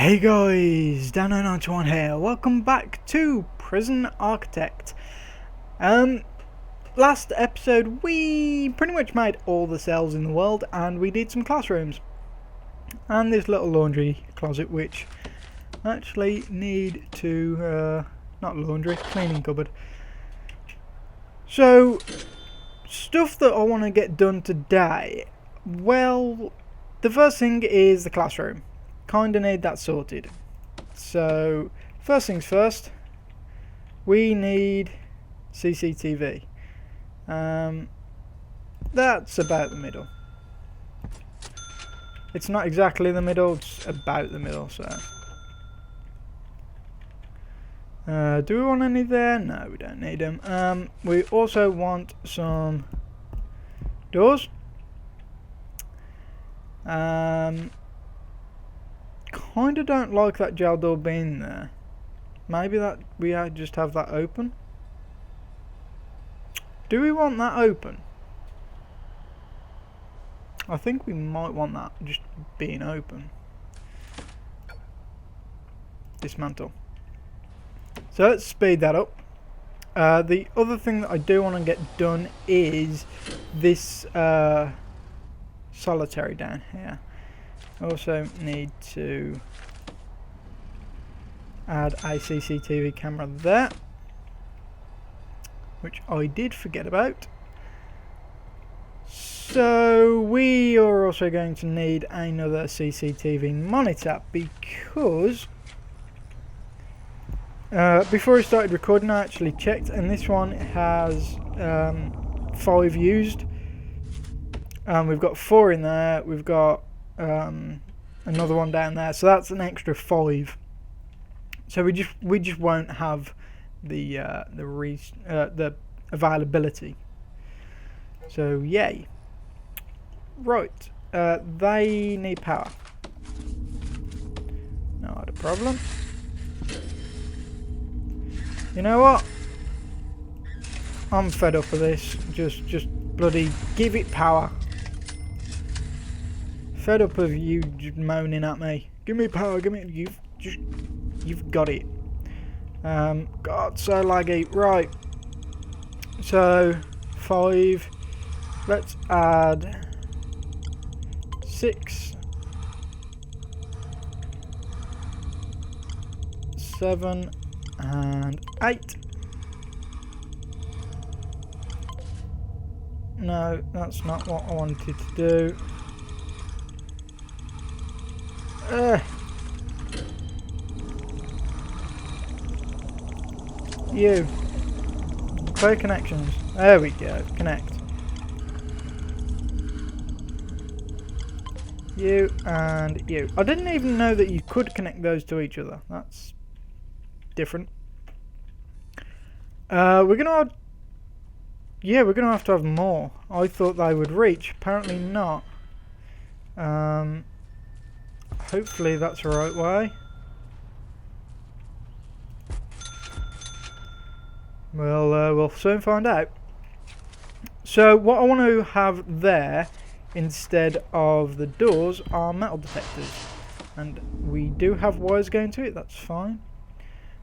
Hey guys, Dan991 here. Welcome back to Prison Architect. Last episode we pretty much made all the cells in the world and we did some classrooms. And this little laundry closet which actually need to, not laundry, cleaning cupboard. So, stuff that I want to get done today. Well, the first thing is the classroom. Kinda need that sorted. So first things first, we need CCTV. That's about the middle. It's not exactly the middle, it's about the middle. So do we want any there? No, we don't need them. We also want some doors. Kinda don't like that gel door being there. Maybe that we just have that open. Do we want that open? I think we might want that just being open. Dismantle. So let's speed that up. The other thing that I do want to get done is this solitary down here. I also need to add a CCTV camera there, which I did forget about. So we are also going to need another CCTV monitor because before I started recording I actually checked and this one has 5 used. We've got 4 in there, we've got another one down there, so that's an extra 5. So we just won't have the availability. So yay! Right, they need power. Not a problem. You know what? I'm fed up with this. Just bloody give it power. Fed up of you just moaning at me. Give me power, give me. You've got it. God, so laggy. Right. So 5. Let's add 6, 7, and 8. No, that's not what I wanted to do. You. Clear connections. There we go. Connect. You and you. I didn't even know that you could connect those to each other. That's different. We're gonna have to have more. I thought they would reach. Apparently not. Hopefully that's the right way. We'll soon find out. So what I want to have there instead of the doors are metal detectors, and we do have wires going to it. That's fine.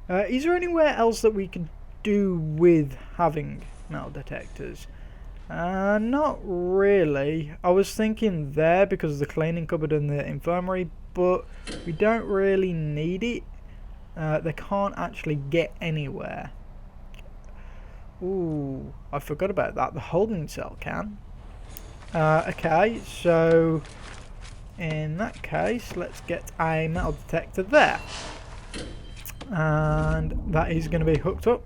Is there anywhere else that we could do with having metal detectors? Not really. I was thinking there because of the cleaning cupboard and the infirmary, but we don't really need it. They can't actually get anywhere. Ooh, I forgot about that. The holding cell can. Okay, so in that case, let's get a metal detector there. And that is going to be hooked up.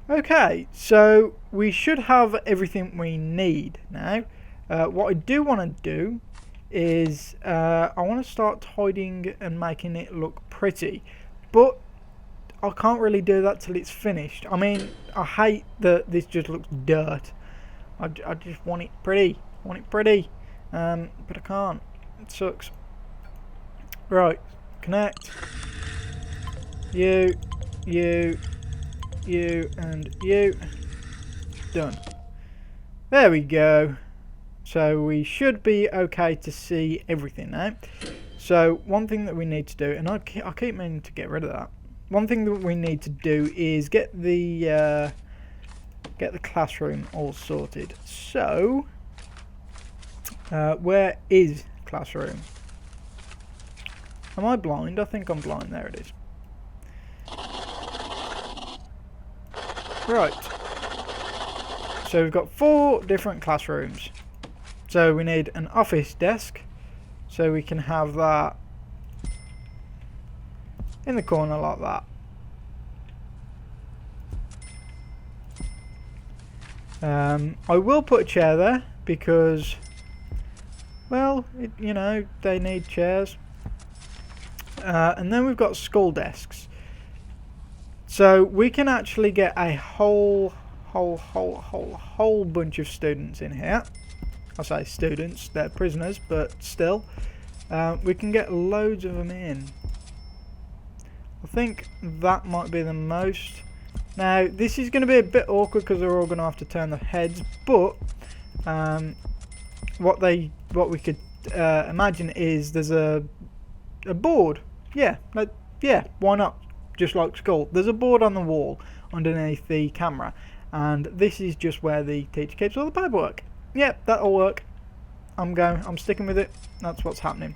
Okay, so we should have everything we need now. What I do want to do is I want to start tidying and making it look pretty, but I can't really do that till it's finished. I mean, I hate that this just looks dirt. I just want it pretty. But I can't. It sucks. Right, connect. You, and you. Done. There we go. So we should be okay to see everything now. So one thing that we need to do, and I keep meaning to get rid of that. One thing that we need to do is get the classroom all sorted. So where is classroom? Am I blind? I think I'm blind. There it is. Right. So we've got 4 different classrooms. So we need an office desk. So we can have that in the corner like that. I will put a chair there because, well, you know, they need chairs. And then we've got school desks. So we can actually get a whole bunch of students in here. I say students, they're prisoners, but still. We can get loads of them in. I think that might be the most. Now, this is going to be a bit awkward because they're all going to have to turn their heads, but what we could imagine is there's a board. Yeah, why not? Just like school. There's a board on the wall underneath the camera, and this is just where the teacher keeps all the paperwork. Yep, that'll work. I'm sticking with it. That's what's happening.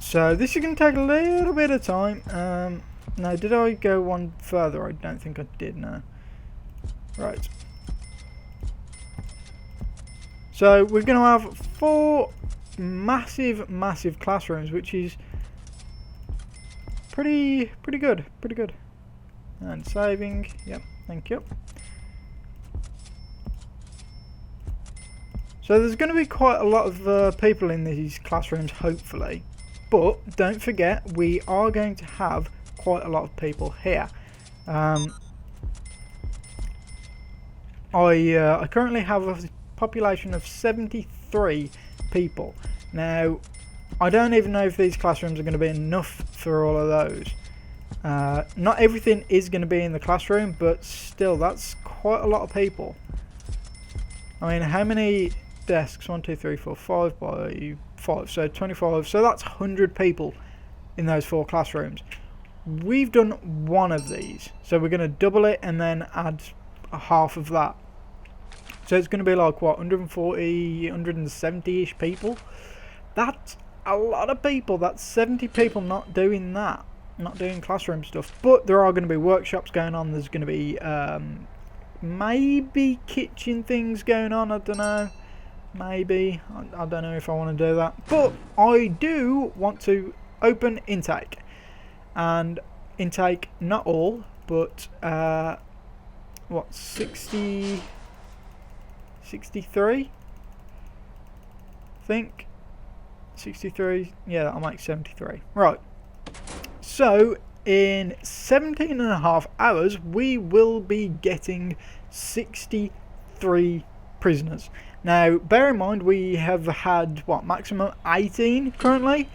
So this is going to take a little bit of time. Now, did I go one further? I don't think I did, no. Right. So we're going to have 4 massive classrooms, which is pretty good. And saving. Yep, thank you. So there's going to be quite a lot of people in these classrooms, hopefully. But don't forget, we are going to have quite a lot of people here. I currently have a population of 73 people. Now, I don't even know if these classrooms are going to be enough for all of those. Not everything is going to be in the classroom, but still, that's quite a lot of people. I mean, how many desks? 1, 2, 3, 4, 5 by 5, so 25. So that's 100 people in those 4 classrooms. We've done one of these, so we're going to double it and then add half of that. So it's going to be like, what, 140, 170-ish people? That's a lot of people. That's 70 people not doing that, not doing classroom stuff. But there are going to be workshops going on. There's going to be maybe kitchen things going on. I don't know. Maybe. I don't know if I want to do that. But I do want to open intake. And intake, not all, but what, 63? I think 63. Yeah, that'll make 73. Right. So in 17.5 hours we will be getting 63 prisoners. Now bear in mind we have had what, maximum 18 currently.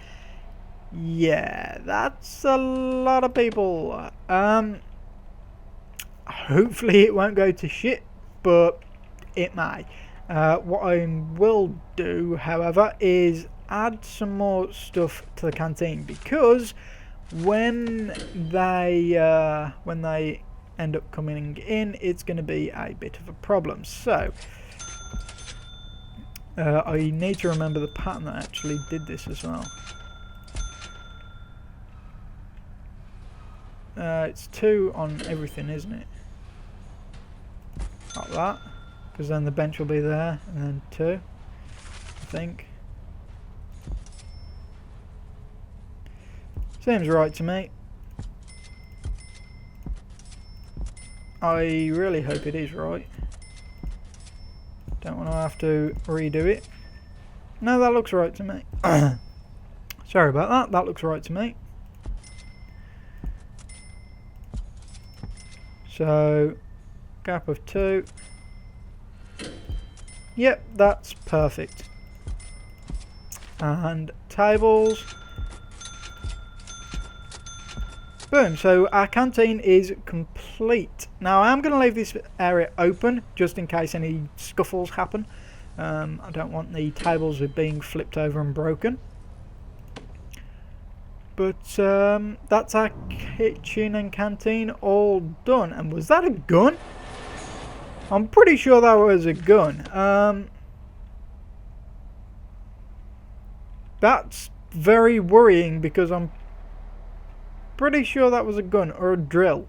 Yeah, that's a lot of people. Hopefully it won't go to shit, but it may. What I will do, however, is add some more stuff to the canteen, because when they end up coming in, it's going to be a bit of a problem. So I need to remember the pattern that actually did this as well. It's 2 on everything, isn't it? Like that, because then the bench will be there, and then 2, I think. Seems right to me. I really hope it is right. Don't want to have to redo it. No, that looks right to me. Sorry about that, that looks right to me. So, gap of 2. Yep, that's perfect. And tables. Boom, so our canteen is complete. Now I am going to leave this area open just in case any scuffles happen. I don't want the tables being flipped over and broken. But that's our kitchen and canteen all done. And was that a gun? I'm pretty sure that was a gun. That's very worrying because I'm pretty sure that was a gun or a drill.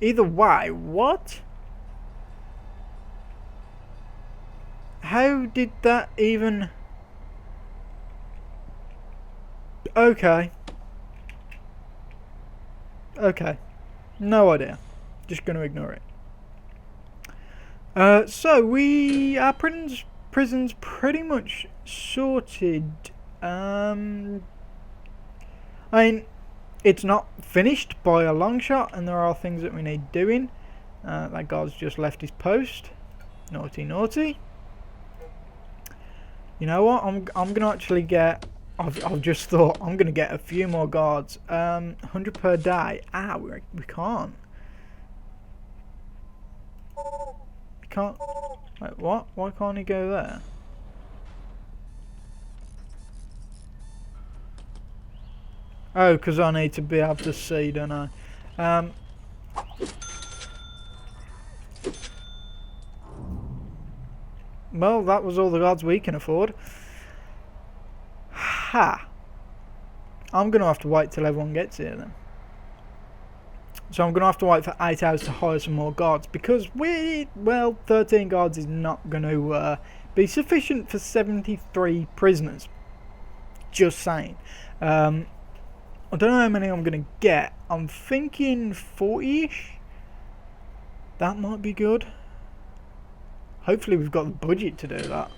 Either way, what? How did that even... Okay. Okay. No idea. Just gonna ignore it. So our prison's pretty much sorted. I mean, it's not finished by a long shot, and there are things that we need doing. That guard's just left his post. Naughty, naughty. You know what? I'm gonna actually get. I've just thought I'm gonna get a few more guards. 100 per day. We can't. We can't. Wait, what? Why can't he go there? Oh, because I need to be able to see, don't I? Well, that was all the guards we can afford. Ha! I'm going to have to wait till everyone gets here then. So I'm going to have to wait for 8 hours to hire some more guards, because 13 guards is not going to be sufficient for 73 prisoners. Just saying. I don't know how many I'm going to get. I'm thinking 40-ish. That might be good. Hopefully we've got the budget to do that.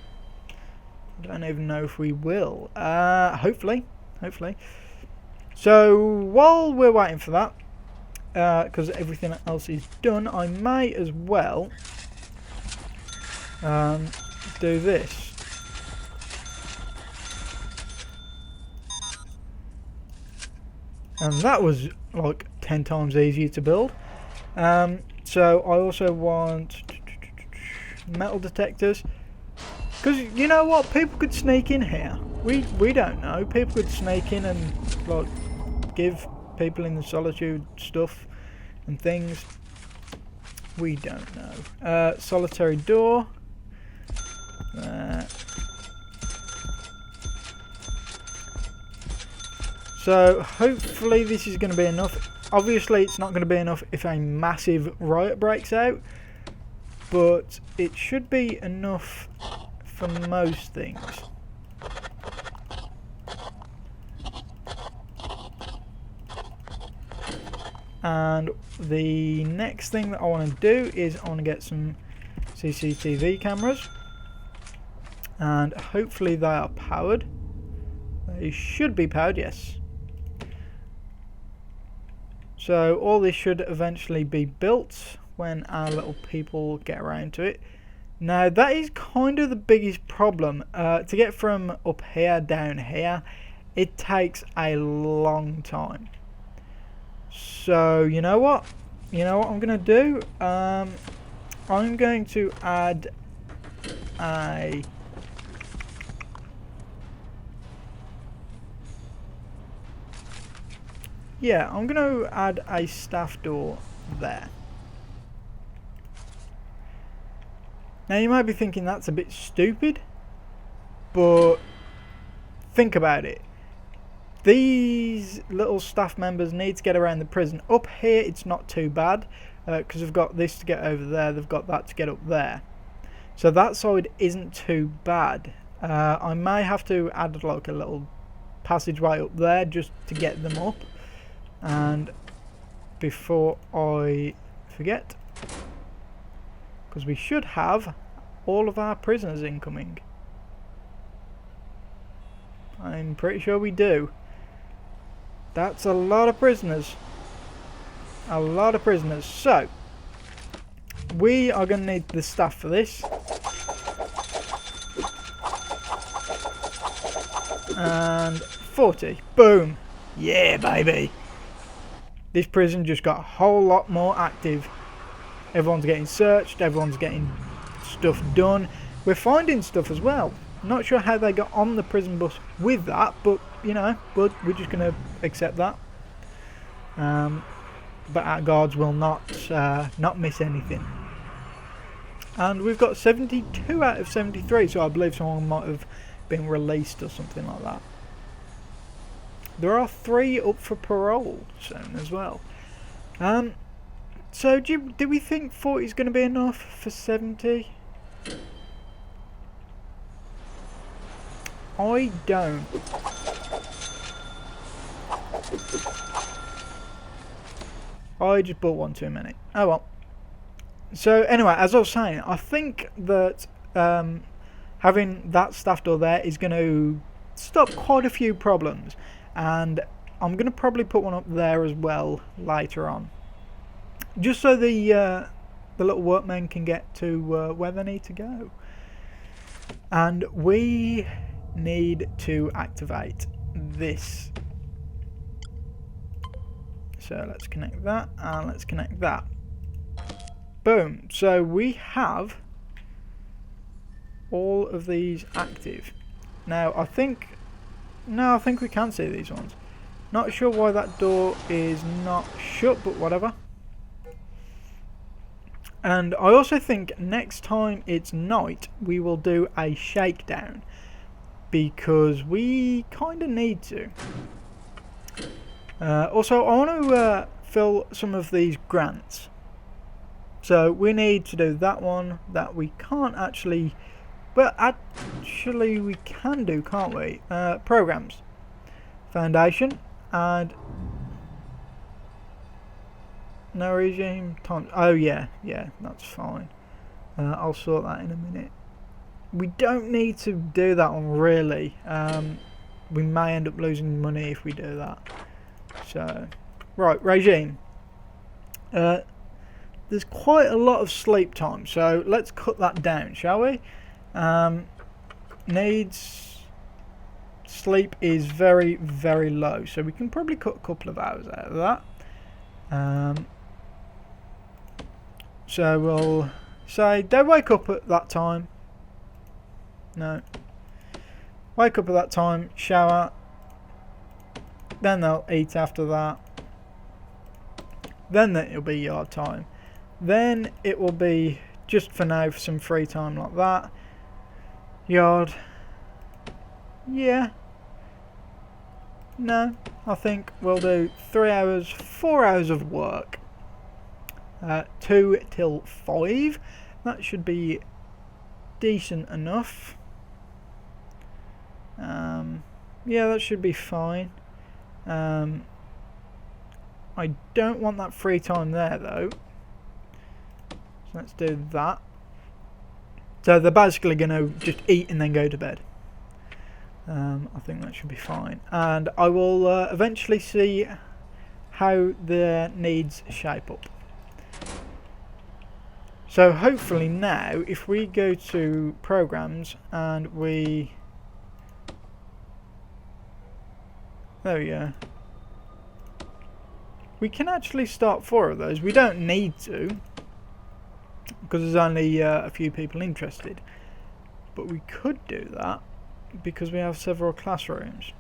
I don't even know if we will. Hopefully. So while we're waiting for that, because everything else is done, I may as well do this. And that was like 10 times easier to build. So I also want metal detectors, because you know what, people could sneak in here. We don't know. People could sneak in and like give people in the solitude stuff and things. We don't know. Solitary door. So hopefully this is going to be enough. Obviously it's not going to be enough if a massive riot breaks out, but it should be enough for most things. And the next thing that I want to do is I want to get some CCTV cameras, and hopefully they are powered. They should be powered, yes. So all this should eventually be built when our little people get around to it. Now that is kind of the biggest problem. To get from up here down here, it takes a long time. So you know what I'm gonna do? I'm going to add a I'm going to add a staff door there. Now you might be thinking that's a bit stupid, but think about it. These little staff members need to get around the prison. Up here it's not too bad, because they've got this to get over there, they've got that to get up there. So that side isn't too bad. I may have to add like a little passageway up there just to get them up. And before I forget, because we should have all of our prisoners incoming. I'm pretty sure we do. That's a lot of prisoners. A lot of prisoners. So we are going to need the staff for this. And 40. Boom. Yeah, baby. This prison just got a whole lot more active. Everyone's getting searched, everyone's getting stuff done. we're finding stuff as well. Not sure how they got on the prison bus with that, but you know, we're just going to accept that. But our guards will not miss anything. And we've got 72 out of 73, so I believe someone might have been released or something like that. There are 3 up for parole soon as well. So do we think 40 is going to be enough for 70? I don't. I just bought one too many. Oh well. So anyway, as I was saying, I think that having that staff door there is going to stop quite a few problems, and I'm going to probably put one up there as well later on, just so the little workmen can get to where they need to go. And we need to activate this. So let's connect that, and let's connect that. Boom. So we have all of these active. Now I think we can see these ones. Not sure why that door is not shut, but whatever. And I also think next time it's night we will do a shakedown, because we kind of need to. Also, I want to fill some of these grants. So we need to do that one that we can't actually... Well, actually we can do, can't we? Programs. Foundation. And... No regime. Time. Oh yeah, that's fine. I'll sort that in a minute. We don't need to do that one really. We may end up losing money if we do that. So, right, regime. There's quite a lot of sleep time, so let's cut that down, shall we? Needs sleep is very, very low, so we can probably cut a couple of hours out of that. So we'll say they wake up at that time. No. Wake up at that time, shower. Then they'll eat after that. Then it'll be yard time. Then it will be, just for now, for some free time like that. Yard. Yeah. No, I think we'll do 3 hours, 4 hours of work. 2 till 5. That should be decent enough. Yeah, that should be fine. I don't want that free time there though. So let's do that. So they're basically going to just eat and then go to bed. I think that should be fine. And I will eventually see how their needs shape up. So hopefully now, if we go to programs and we... There we go. We can actually start 4 of those. We don't need to, because there's only a few people interested. But we could do that, because we have several classrooms.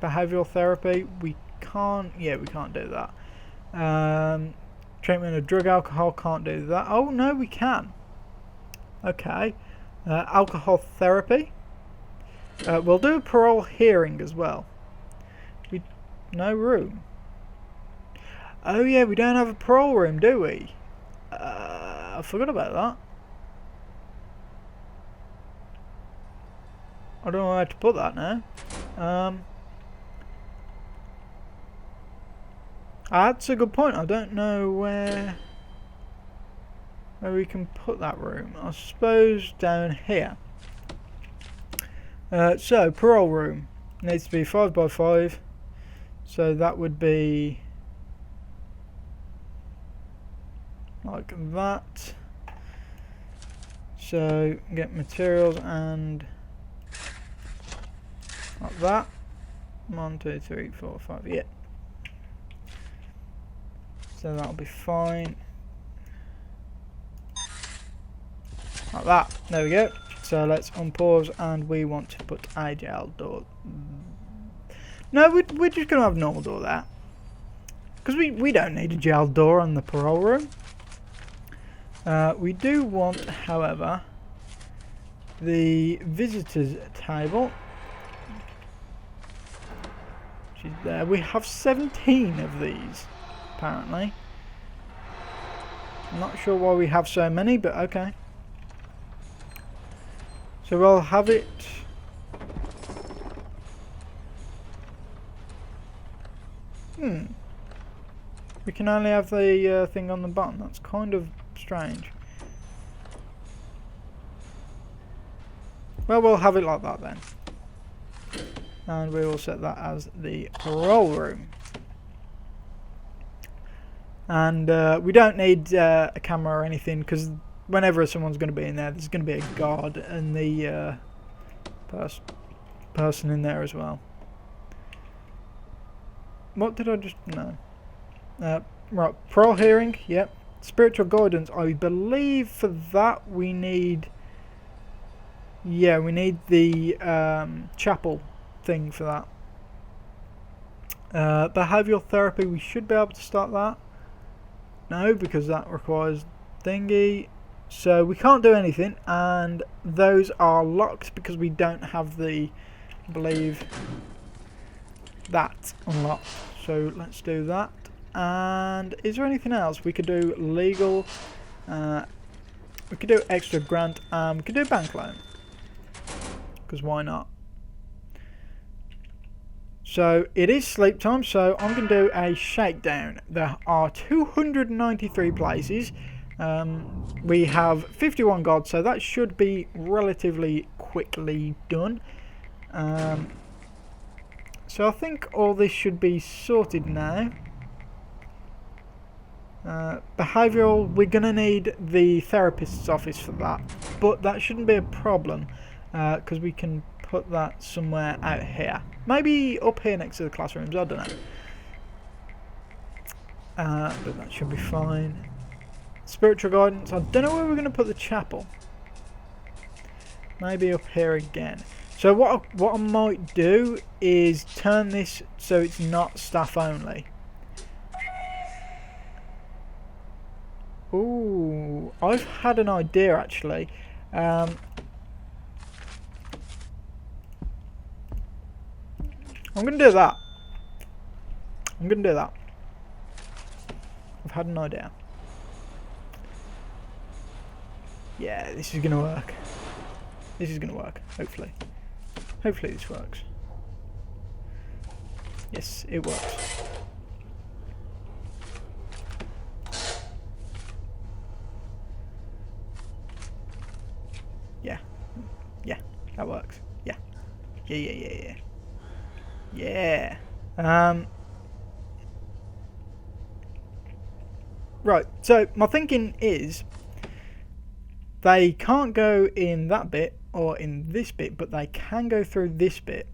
Behavioural therapy, we can't... Yeah, we can't do that. Treatment of drug alcohol, can't do that. Oh, no, we can. Okay. Alcohol therapy. We'll do a parole hearing as well. No room. Oh yeah, we don't have a parole room, do we? I forgot about that. I don't know where to put that now. That's a good point. I don't know where we can put that room. I suppose down here. So parole room needs to be 5 by 5. So that would be like that. So get materials and like that. 1, 2, 3, 4, 5. Yeah. So that'll be fine. Like that. There we go. So let's unpause, and we want to put a jail door. No, we're just going to have a normal door there. Because we don't need a jail door on the parole room. We do want, however, the visitors table. Which is there. We have 17 of these, apparently. I'm not sure why we have so many, but okay. So we'll have it. We can only have the thing on the bottom. That's kind of strange. Well, we'll have it like that then. And we will set that as the parole room. And we don't need a camera or anything, because whenever someone's going to be in there, there's going to be a guard and the person in there as well. What did I just... No. Right, parole hearing, yep. Spiritual guidance, I believe for that we need... Yeah, we need the chapel thing for that. Behavioural therapy, we should be able to start that. No, because that requires thingy. So we can't do anything, and those are locked because we don't have the, I believe, that unlocked. So let's do that. And is there anything else? We could do legal, we could do extra grant, we could do bank loan. Because why not? So it is sleep time, so I'm going to do a shakedown. There are 293 places. We have 51 gods, so that should be relatively quickly done. So I think all this should be sorted now. Behavioural, we're going to need the therapist's office for that, but that shouldn't be a problem because we can put that somewhere out here. Maybe up here next to the classrooms, I don't know. But that should be fine. Spiritual guidance, I don't know where we're going to put the chapel. Maybe up here again. So what I might do is turn this so it's not staff only. Ooh, I've had an idea actually. I'm going to do that. I've had an idea. Yeah, this is going to work. Hopefully. Hopefully this works. Yes, it works. Yeah, that works. Yeah. Right, so my thinking is they can't go in that bit or in this bit, but they can go through this bit.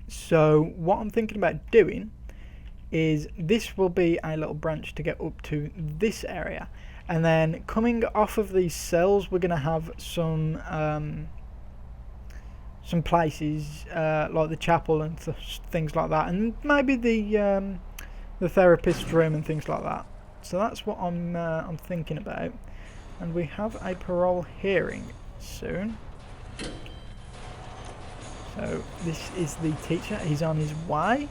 So what I'm thinking about doing is this will be a little branch to get up to this area, and then coming off of these cells we're going to have some places like the chapel and things like that, and maybe the therapist's room and things like that. So that's what I'm thinking about. And we have a parole hearing soon. So this is the teacher. He's on his way.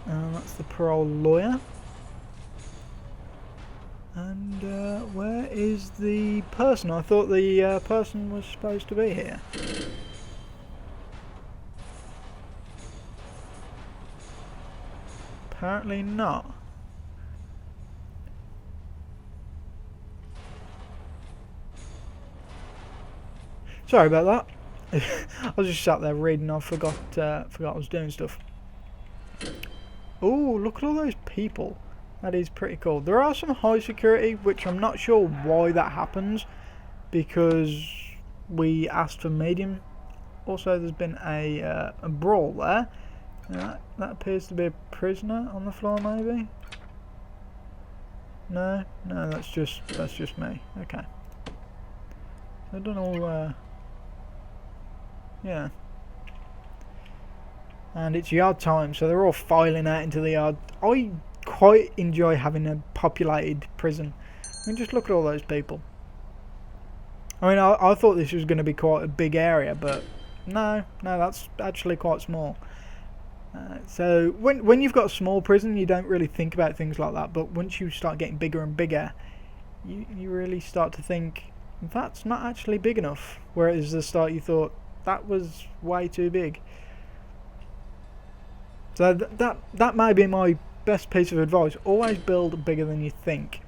That's the parole lawyer. And where is the person? I thought the person was supposed to be here. Apparently not. Sorry about that. I was just sat there reading. I forgot I was doing stuff. Oh, look at all those people. That is pretty cool. There are some high security, which I'm not sure why that happens, because we asked for medium. Also, there's been a brawl there. That appears to be a prisoner on the floor, maybe. No, no, that's just me. Okay. I don't know. Yeah. And it's yard time, so they're all filing out into the yard. I quite enjoy having a populated prison. I mean, just look at all those people. I mean, I thought this was going to be quite a big area, but no, that's actually quite small. So when you've got a small prison, you don't really think about things like that. But once you start getting bigger and bigger, you really start to think that's not actually big enough. Whereas at the start you thought that was way too big. So that might be my best piece of advice. Always build bigger than you think.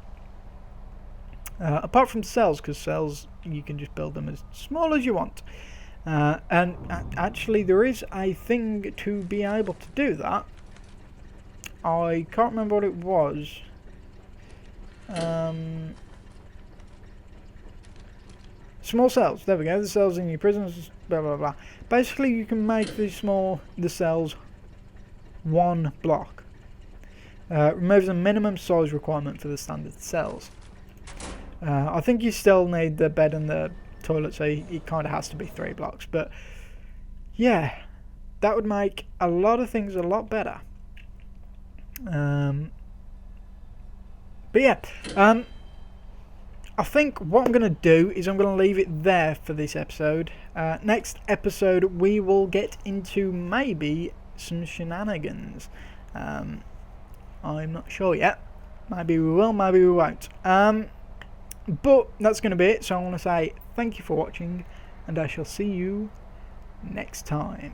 Apart from cells, because cells you can just build them as small as you want. And actually there is a thing to be able to do that. I can't remember what it was. Small cells, there we go, the cells in your prisons, blah blah blah. Basically you can make the cells one block. Removes the minimum size requirement for the standard cells. I think you still need the bed and the toilet, so it kind of has to be 3 blocks. But yeah, that would make a lot of things a lot better. But yeah, I think what I'm going to do is I'm going to leave it there for this episode. Next episode we will get into maybe some shenanigans. I'm not sure yet. Maybe we will, maybe we won't. But that's going to be it. So I want to say thank you for watching, and I shall see you next time.